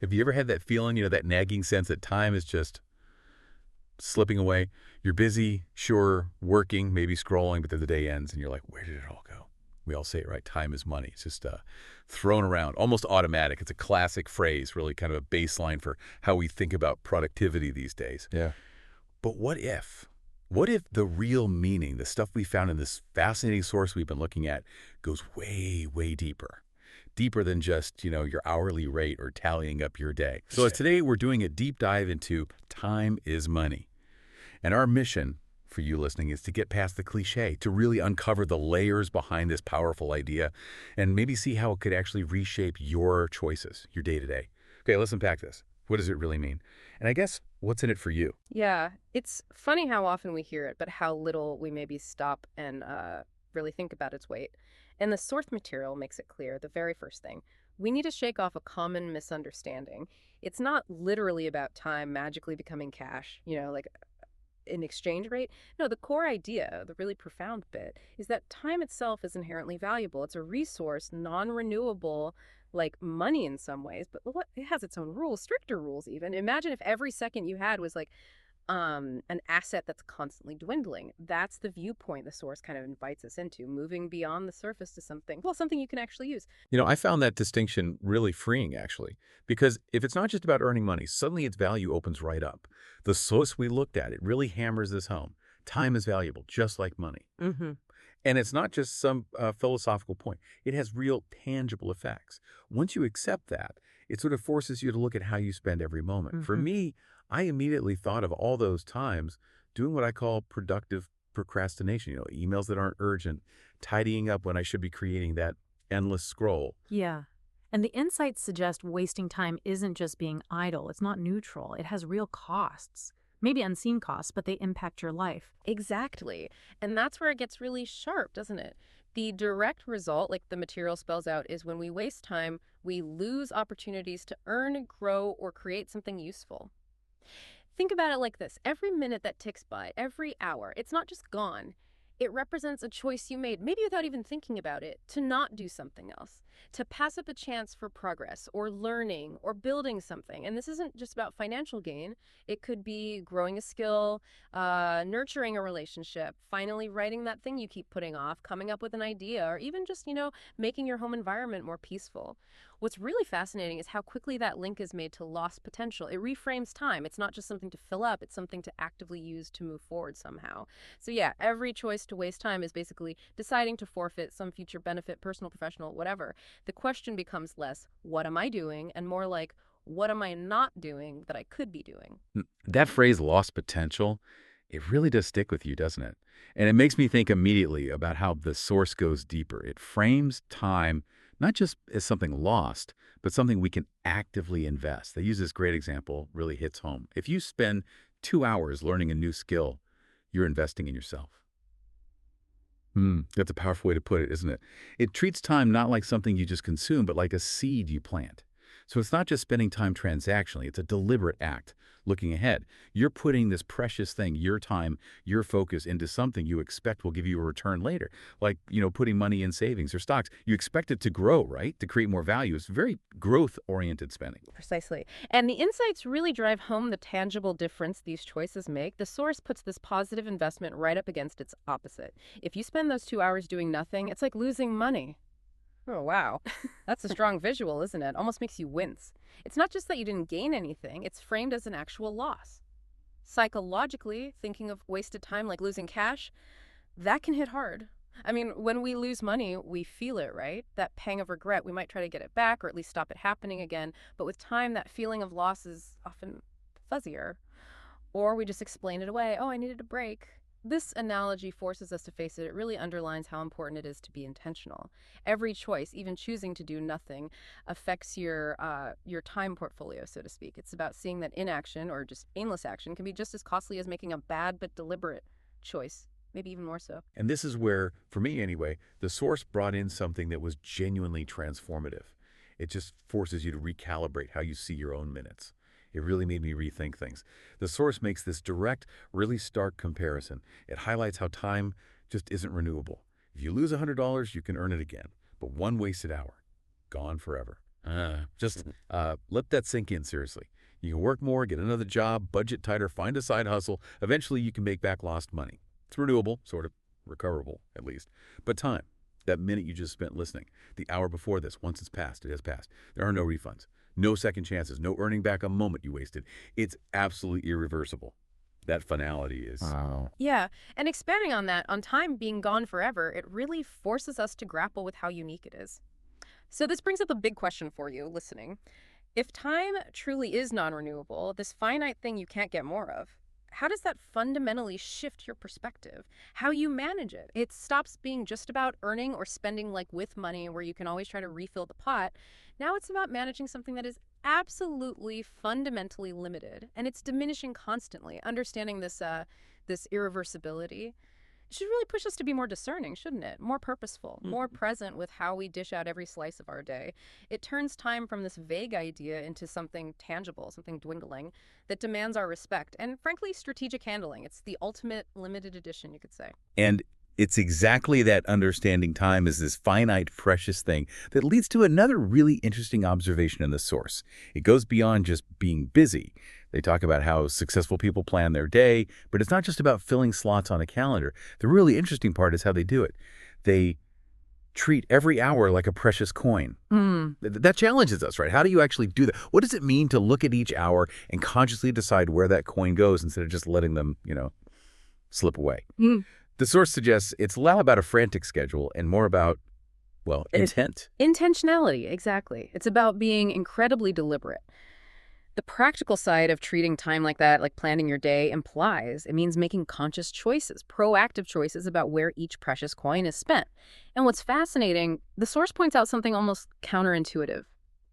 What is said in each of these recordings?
Have you ever had that feeling, that nagging sense that time is just slipping away? You're busy, sure, working, maybe scrolling, but then the day ends and you're like, where did it all go? We all say it, right? Time is money. It's just thrown around, almost automatic. It's a classic phrase, really kind of a baseline for how we think about productivity these days. Yeah. But what if? What if the real meaning, the stuff we found in this fascinating source we've been looking at, goes way, way deeper? Deeper than just, your hourly rate or tallying up your day. So today we're doing a deep dive into time is money. And our mission for you listening is to get past the cliche, to really uncover the layers behind this powerful idea and maybe see how it could actually reshape your choices, your day-to-day. Okay, let's unpack this. What does it really mean? And I guess, what's in it for you? Yeah, it's funny how often we hear it, but how little we maybe stop and really think about its weight. And the source material makes it clear, the very first thing. We need to shake off a common misunderstanding. It's not literally about time magically becoming cash, like an exchange rate. No, the core idea, the really profound bit, is that time itself is inherently valuable. It's a resource, non-renewable, like money in some ways, but it has its own rules, stricter rules even. Imagine if every second you had was like an asset that's constantly dwindling. That's the viewpoint the source kind of invites us into, moving beyond the surface to something you can actually use. I found that distinction really freeing, actually, because if it's not just about earning money, suddenly its value opens right up. The source we looked at, it really hammers this home. Time is valuable, just like money. Mm-hmm. And it's not just some philosophical point. It has real tangible effects. Once you accept that, it sort of forces you to look at how you spend every moment. For Mm-hmm. me, I immediately thought of all those times doing what I call productive procrastination, emails that aren't urgent, tidying up when I should be creating that endless scroll. Yeah. And the insights suggest wasting time isn't just being idle. It's not neutral. It has real costs. Maybe unseen costs, but they impact your life. Exactly. And that's where it gets really sharp, doesn't it? The direct result, like the material spells out, is when we waste time, we lose opportunities to earn, grow, or create something useful. Think about it like this. Every minute that ticks by, every hour, it's not just gone. It represents a choice you made, maybe without even thinking about it, to not do something else, to pass up a chance for progress or learning or building something. And this isn't just about financial gain. It could be growing a skill, nurturing a relationship, finally writing that thing you keep putting off, coming up with an idea, or even just, making your home environment more peaceful. What's really fascinating is how quickly that link is made to lost potential. It reframes time. It's not just something to fill up, it's something to actively use to move forward somehow. So yeah, every choice to waste time is basically deciding to forfeit some future benefit, personal, professional, whatever. The question becomes less, what am I doing? And more like, what am I not doing that I could be doing? That phrase, lost potential, it really does stick with you, doesn't it? And it makes me think immediately about how the source goes deeper. It frames time not just as something lost, but something we can actively invest. They use this great example, really hits home. If you spend 2 hours learning a new skill, you're investing in yourself. That's a powerful way to put it, isn't it? It treats time not like something you just consume, but like a seed you plant. So it's not just spending time transactionally, it's a deliberate act, looking ahead. You're putting this precious thing, your time, your focus into something you expect will give you a return later. Like, putting money in savings or stocks. You expect it to grow, right? To create more value. It's very growth-oriented spending. Precisely. And the insights really drive home the tangible difference these choices make. The source puts this positive investment right up against its opposite. If you spend those 2 hours doing nothing, it's like losing money. Oh, wow. That's a strong visual, isn't it? Almost makes you wince. It's not just that you didn't gain anything, it's framed as an actual loss. Psychologically, thinking of wasted time like losing cash, that can hit hard. I mean, when we lose money, we feel it, right? That pang of regret, we might try to get it back or at least stop it happening again. But with time, that feeling of loss is often fuzzier. Or we just explain it away. Oh, I needed a break. This analogy forces us to face it. It really underlines how important it is to be intentional. Every choice, even choosing to do nothing, affects your time portfolio, so to speak. It's about seeing that inaction or just aimless action can be just as costly as making a bad but deliberate choice, maybe even more so. And this is where, for me anyway, the source brought in something that was genuinely transformative. It just forces you to recalibrate how you see your own minutes. It really made me rethink things. The source makes this direct, really stark comparison. It highlights how time just isn't renewable. If you lose $100, you can earn it again. But one wasted hour, gone forever. Let that sink in seriously. You can work more, get another job, budget tighter, find a side hustle. Eventually, you can make back lost money. It's renewable, sort of recoverable, at least. But time, that minute you just spent listening, the hour before this, once it's passed, it has passed. There are no refunds, no second chances, no earning back a moment you wasted. It's absolutely irreversible. That finality is... Wow. Yeah, and expanding on that, on time being gone forever, it really forces us to grapple with how unique it is. So this brings up a big question for you, listening. If time truly is non-renewable, this finite thing you can't get more of, how does that fundamentally shift your perspective? How you manage it? It stops being just about earning or spending like with money where you can always try to refill the pot. Now it's about managing something that is absolutely fundamentally limited, and it's diminishing constantly. Understanding this irreversibility should really push us to be more discerning, shouldn't it? More purposeful, more present with how we dish out every slice of our day. It turns time from this vague idea into something tangible, something dwindling, that demands our respect and, frankly, strategic handling. It's the ultimate limited edition, you could say. And it's exactly that understanding time as this finite, precious thing that leads to another really interesting observation in the source. It goes beyond just being busy. They talk about how successful people plan their day, but it's not just about filling slots on a calendar. The really interesting part is how they do it. They treat every hour like a precious coin. That challenges us, right? How do you actually do that? What does it mean to look at each hour and consciously decide where that coin goes instead of just letting them, slip away? The source suggests it's less about a frantic schedule and more about, well, intent. Intentionality, exactly. It's about being incredibly deliberate. The practical side of treating time like that, like planning your day, implies it means making conscious choices, proactive choices about where each precious coin is spent. And what's fascinating, the source points out something almost counterintuitive.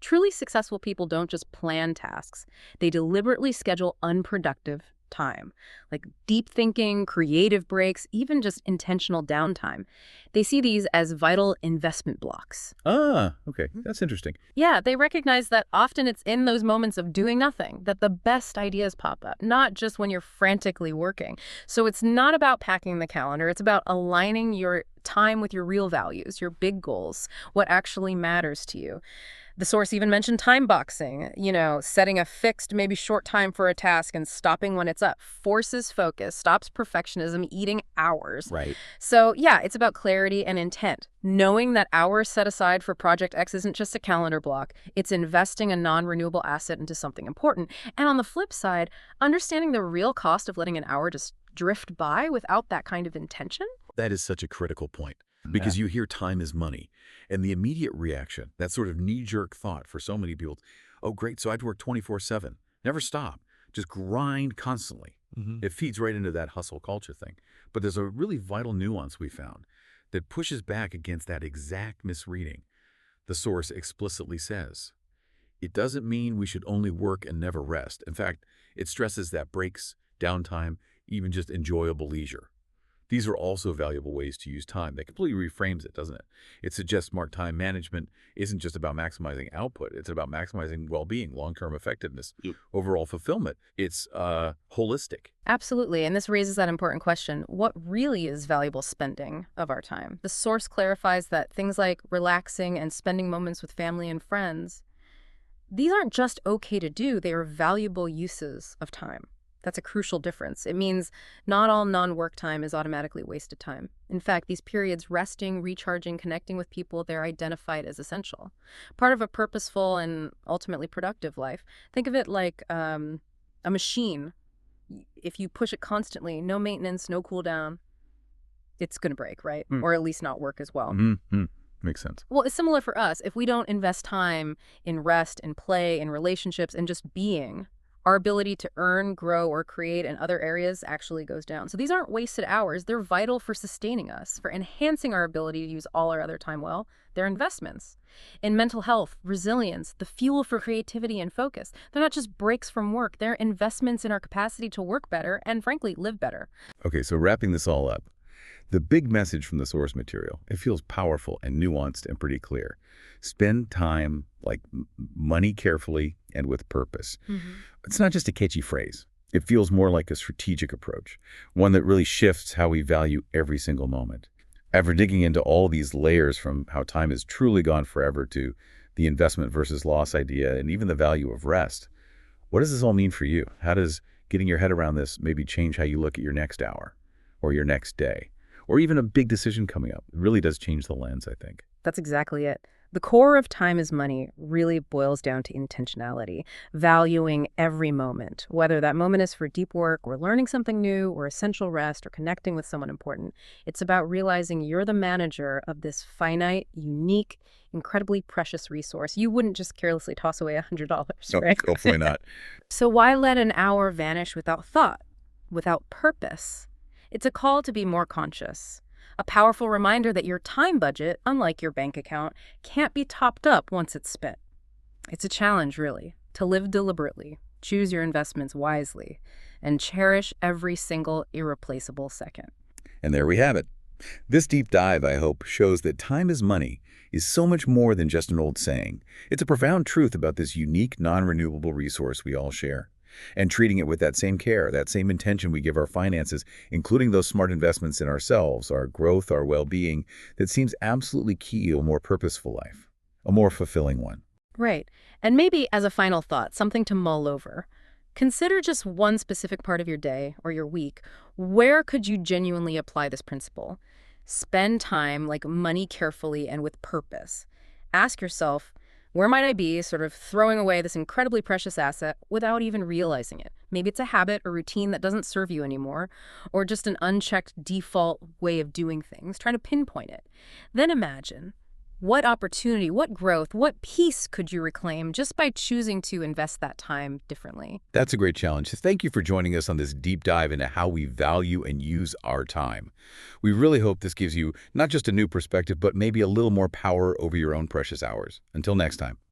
Truly successful people don't just plan tasks. They deliberately schedule unproductive time, like deep thinking, creative breaks, even just intentional downtime. They see these as vital investment blocks. Okay. That's interesting. Yeah, they recognize that often it's in those moments of doing nothing that the best ideas pop up, not just when you're frantically working. So it's not about packing the calendar. It's about aligning your time with your real values, your big goals, what actually matters to you. The source even mentioned time boxing, setting a fixed, maybe short time for a task and stopping when it's up. Forces focus, stops perfectionism, eating hours. Right. So yeah, it's about clarity and intent. Knowing that hours set aside for Project X isn't just a calendar block. It's investing a non-renewable asset into something important. And on the flip side, understanding the real cost of letting an hour just drift by without that kind of intention. That is such a critical point because you hear time is money. And the immediate reaction, that sort of knee-jerk thought for so many people, oh, great, so I'd work 24/7, never stop, just grind constantly. It feeds right into that hustle culture thing. But there's a really vital nuance we found that pushes back against that exact misreading. The source explicitly says, it doesn't mean we should only work and never rest. In fact, it stresses that breaks, downtime, even just enjoyable leisure. These are also valuable ways to use time. That completely reframes it, doesn't it? It suggests smart time management isn't just about maximizing output. It's about maximizing well-being, long-term effectiveness, overall fulfillment. It's holistic. Absolutely. And this raises that important question. What really is valuable spending of our time? The source clarifies that things like relaxing and spending moments with family and friends, these aren't just okay to do. They are valuable uses of time. That's a crucial difference. It means not all non-work time is automatically wasted time. In fact, these periods, resting, recharging, connecting with people, they're identified as essential. Part of a purposeful and ultimately productive life. Think of it like a machine. If you push it constantly, no maintenance, no cool down, it's going to break, right? Or at least not work as well. Makes sense. Well, it's similar for us. If we don't invest time in rest, in play, in relationships, and just being, our ability to earn, grow, or create in other areas actually goes down. So these aren't wasted hours. They're vital for sustaining us, for enhancing our ability to use all our other time well. They're investments in mental health, resilience, the fuel for creativity and focus. They're not just breaks from work. They're investments in our capacity to work better and, frankly, live better. Okay, so wrapping this all up, the big message from the source material, it feels powerful and nuanced and pretty clear. Spend time like money carefully and with purpose. It's not just a catchy phrase. It feels more like a strategic approach, one that really shifts how we value every single moment. After digging into all these layers from how time is truly gone forever to the investment versus loss idea, and even the value of rest. What does this all mean for you? How does getting your head around this maybe change how you look at your next hour or your next day or even a big decision coming up? It really does change the lens, I think. That's exactly it. The core of time is money really boils down to intentionality, valuing every moment, whether that moment is for deep work or learning something new or essential rest or connecting with someone important. It's about realizing you're the manager of this finite, unique, incredibly precious resource. You wouldn't just carelessly toss away $100, No, right? hopefully not. So why let an hour vanish without thought, without purpose? It's a call to be more conscious. A powerful reminder that your time budget, unlike your bank account, can't be topped up once it's spent. It's a challenge, really, to live deliberately, choose your investments wisely, and cherish every single irreplaceable second. And there we have it. This deep dive, I hope, shows that time is money is so much more than just an old saying. It's a profound truth about this unique, non-renewable resource we all share. And treating it with that same care, that same intention we give our finances, including those smart investments in ourselves, our growth, our well-being, that seems absolutely key to a more purposeful life, a more fulfilling one. Right. And maybe as a final thought, something to mull over. Consider just one specific part of your day or your week. Where could you genuinely apply this principle? Spend time, like money, carefully and with purpose. Ask yourself, where might I be sort of throwing away this incredibly precious asset without even realizing it? Maybe it's a habit or routine that doesn't serve you anymore, or just an unchecked default way of doing things. Try to pinpoint it. Then imagine, what opportunity, what growth, what peace could you reclaim just by choosing to invest that time differently? That's a great challenge. Thank you for joining us on this deep dive into how we value and use our time. We really hope this gives you not just a new perspective, but maybe a little more power over your own precious hours. Until next time.